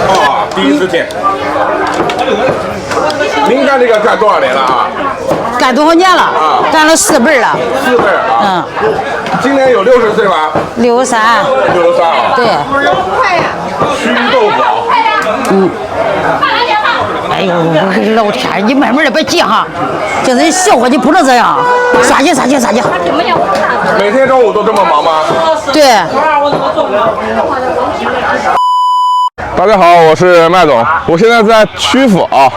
哦，第一次见。您干这个干多少年了啊？干多少年了？啊，干了4辈了。4辈啊。今年有60岁吧？63。63啊。对。熏豆腐。哎呦，老天，你慢慢的别急哈，叫人笑话你不能这样，撒气。每天中午都这么忙吗？对。大家好，我是麦总，我现在在曲阜啊，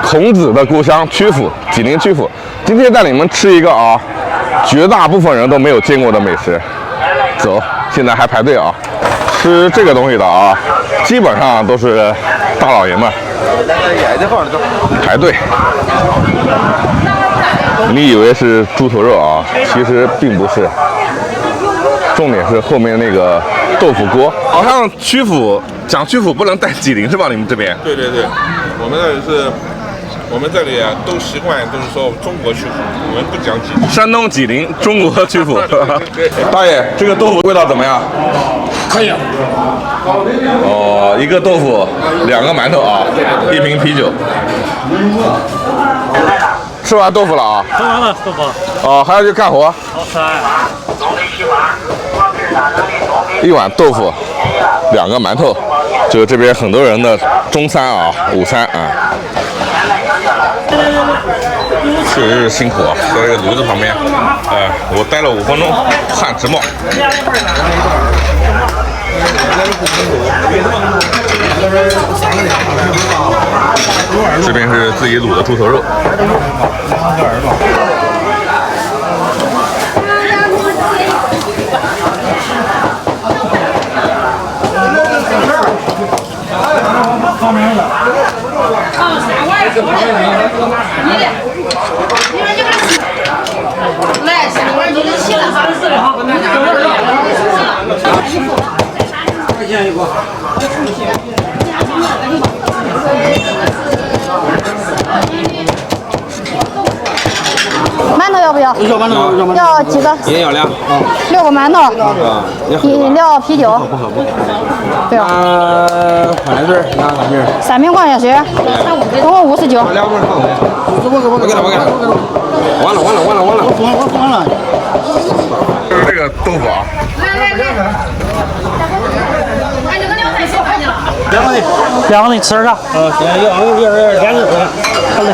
孔子的故乡曲阜，济宁曲阜。今天带你们吃一个啊，绝大部分人都没有见过的美食。走，现在还排队啊，吃这个东西的啊，基本上都是大老爷们排队。你以为是猪头肉啊，其实并不是。重点是后面那个豆腐锅，好像曲阜讲曲阜不能带济宁是吧？你们这边？对，我们这里是，我们这里啊都习惯都是说中国曲阜，我们不讲济宁。山东济宁，中国曲阜。大爷，这个豆腐味道怎么样？可以。哦，一个豆腐，2个馒头啊，1瓶啤酒。吃完豆腐了啊？吃完了，豆腐。哦，还要去干活。好吃啊。1碗豆腐，2个馒头，就是这边很多人的中餐啊，午餐啊。确实是辛苦啊，在这个炉子旁边，我待了5分钟，汗直冒。这边是自己卤的猪头肉。来，下碗你就起来哈。馒头要不要？要几个？也要2。6个馒头。饮料、啤酒。不要。矿泉水，拿啥名？3瓶矿泉水，总共59。2瓶矿泉水。我给他。完了。就是这个豆腐啊。2个你吃点啥？行，有点2个。好嘞，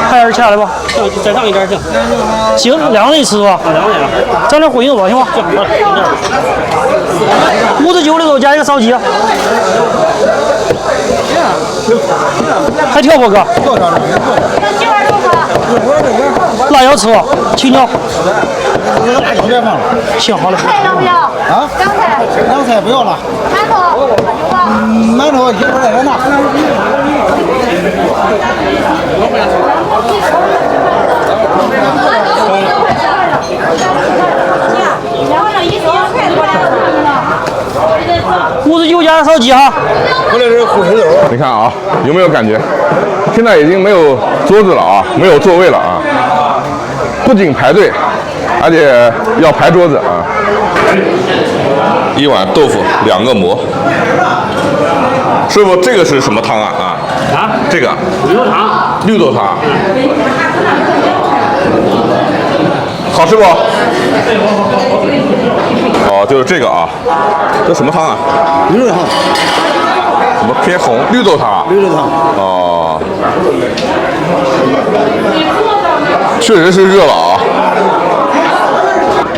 还有点钱了吧？再上一点行。行，2个你吃吧。2个。整点荤油吧，行吗？行，59里头加一个烧鸡。还挑不哥？辣椒吃吧，青椒。行，好嘞。菜要不要？啊？凉菜不要了。馒头一会儿再拿。59加烧鸡哈。过来是荤油。你看啊，有没有感觉？现在已经没有桌子了啊，没有座位了啊。不仅排队，而且要排桌子啊。1碗豆腐，2个馍。师傅，这个是什么汤啊？这个绿豆汤。好吃不？哦，就是这个啊。这什么汤啊？绿豆汤。怎么偏红？绿豆汤。哦。确实是热了啊。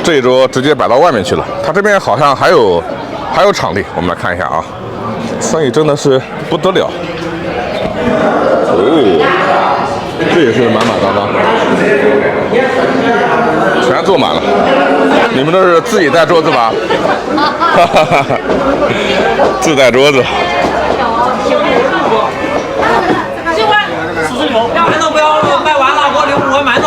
这一桌直接摆到外面去了。他这边好像还有场地，我们来看一下啊。生意真的是不得了。这也是满满当当，全坐满了。你们都是自己带桌子吧？自带桌子。46，馒头不要卖完了，给我留5个馒头。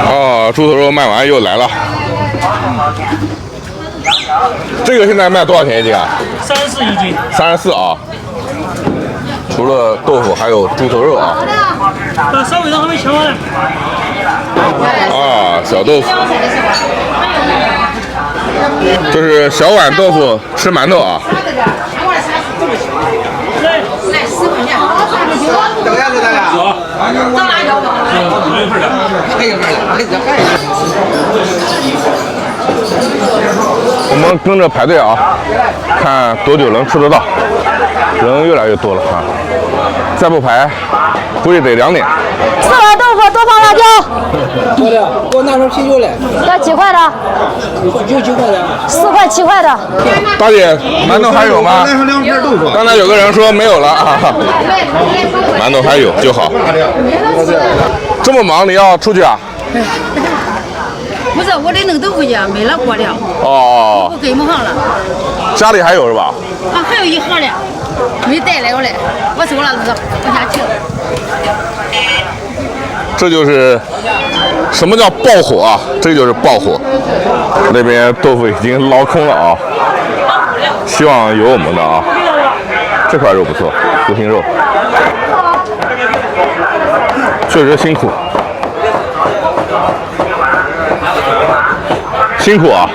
哦，猪头肉卖完又来了。这个现在卖多少钱一斤啊？34一斤。34啊。除了豆腐，还有猪头肉啊。稍微都还没切完呢。啊小豆腐，这是小碗豆腐吃馒头啊。我们跟着排队啊，看多久能吃得到。人越来越多了啊，再不排，估计得2点。4碗豆腐多放辣椒。好的，给我拿瓶啤酒来。要几块的有几块的？4块7块的。大姐，馒头还有吗？来上2片豆腐。刚才有个人说没有了啊，馒头还有就好。这么忙，你要出去啊？不是，我得弄豆腐去，没了锅了，哦我给不上了。家里还有是吧？啊，还有一盒嘞，没带来过来，我走了，往下去了。这就是什么叫爆火啊？这就是爆火。那边豆腐已经捞空了啊，希望有我们的啊。这块肉不错，猪心肉，确实辛苦，辛苦啊！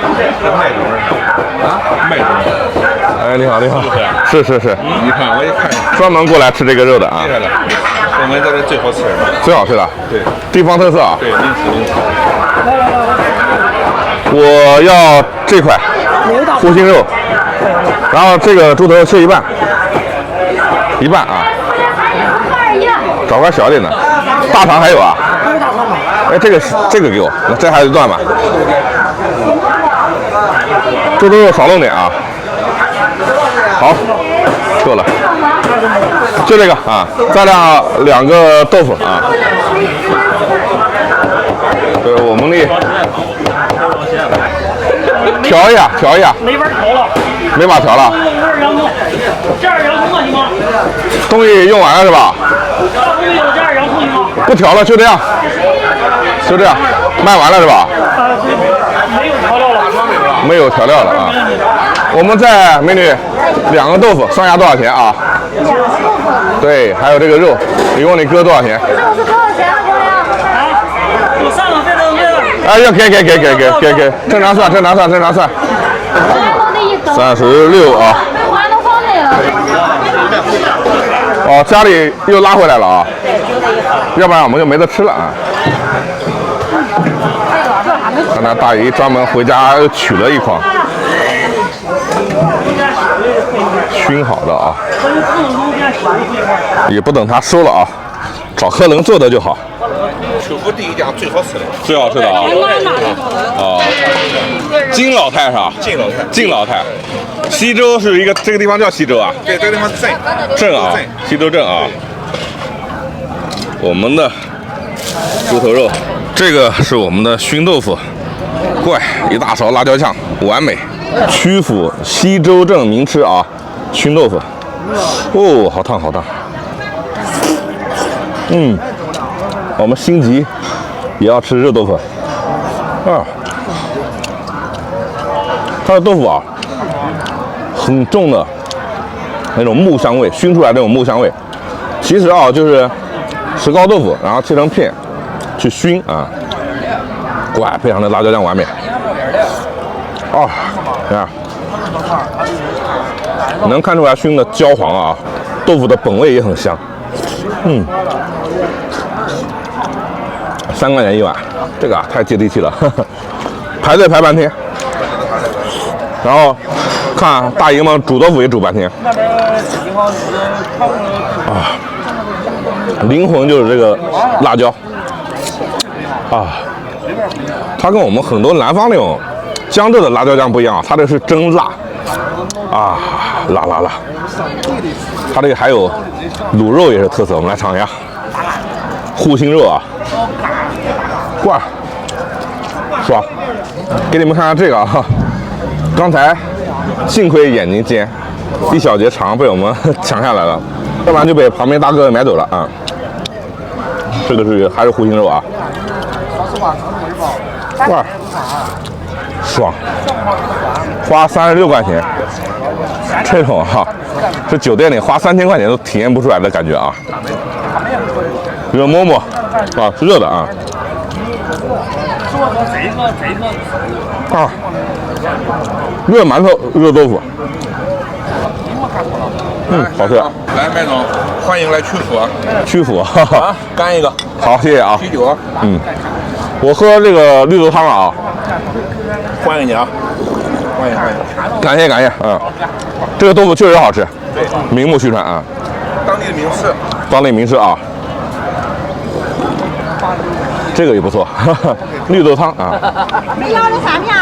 卖什么？哎，你好，你好，是，你看，我一看，专门过来吃这个肉的啊，厉害了，我们这里最好吃的。最好吃的，对，地方特色啊。对，零食。我要这块护心肉，然后这个猪头切一半啊，找块小一点的，大肠还有啊？哎，这个给我，那这还有一段吧。猪头肉少弄点啊。好，够了，就这个啊，再量2个豆腐啊。这是我们的。调一下，没法调了，没法调了。这样洋葱行吗？东西用完了是吧？这样洋葱行吗？不调了，就这样，卖完了是吧？没有调料了，没有调料了啊。我们在美女2个豆腐，算下多少钱啊？对，还有这个肉，一共你搁多少钱？这是多少钱啊，朋友？有3个非常贵的。哎呀，给，正常算。36啊。还能放那个。哦，家里又拉回来了啊，要不然我们就没得吃了啊。看那大姨专门回家又取了一筐，熏好的啊，也不等他收了啊，找客能做的就好。秋福第一家最好吃的，最好吃的啊！哦，金老太是吧？晋老太，西周是一个这个地方叫西周啊？对，这个地方镇啊，西周镇啊。我们的猪头肉，这个是我们的熏豆腐，怪一大勺辣椒酱，完美。曲阜西周镇名吃啊，熏豆腐。哦，好烫。我们心急也要吃热豆腐啊。它的豆腐啊，很重的那种木香味，熏出来那种木香味。其实啊，就是石膏豆腐，然后切成片去熏啊，怪配上那辣椒酱完美。啊，你看，能看出来熏的焦黄啊，豆腐的本味也很香。3块钱一碗，这个啊太接地气了，排队排半天，然后看大姨们煮豆腐也煮半天。啊，灵魂就是这个辣椒啊，它跟我们很多南方那种江浙的辣椒酱不一样啊，它这是真辣啊，辣。它这个还有卤肉也是特色，我们来尝一下护心肉啊。哇，爽！给你们看看这个啊，刚才幸亏眼睛尖，一小节肠被我们抢下来了，要不然就被旁边大哥买走了啊。这个是还是护心肉啊，哇，爽！花36块钱，这种哈，这酒店里花3000块钱都体验不出来的感觉啊。热馍馍啊，是热的啊。啊，热馒头，热豆腐，好吃。来，麦总，欢迎来曲阜啊！曲阜，哈哈。啊，干一个好，谢谢啊。啤酒，我喝这个绿豆汤啊，欢迎你啊！欢迎欢迎，感谢感谢，这个豆腐确实好吃，名不虚传啊，当地的名士。当地名士啊，这个也不错，哈哈，绿豆汤啊。没要的啥面？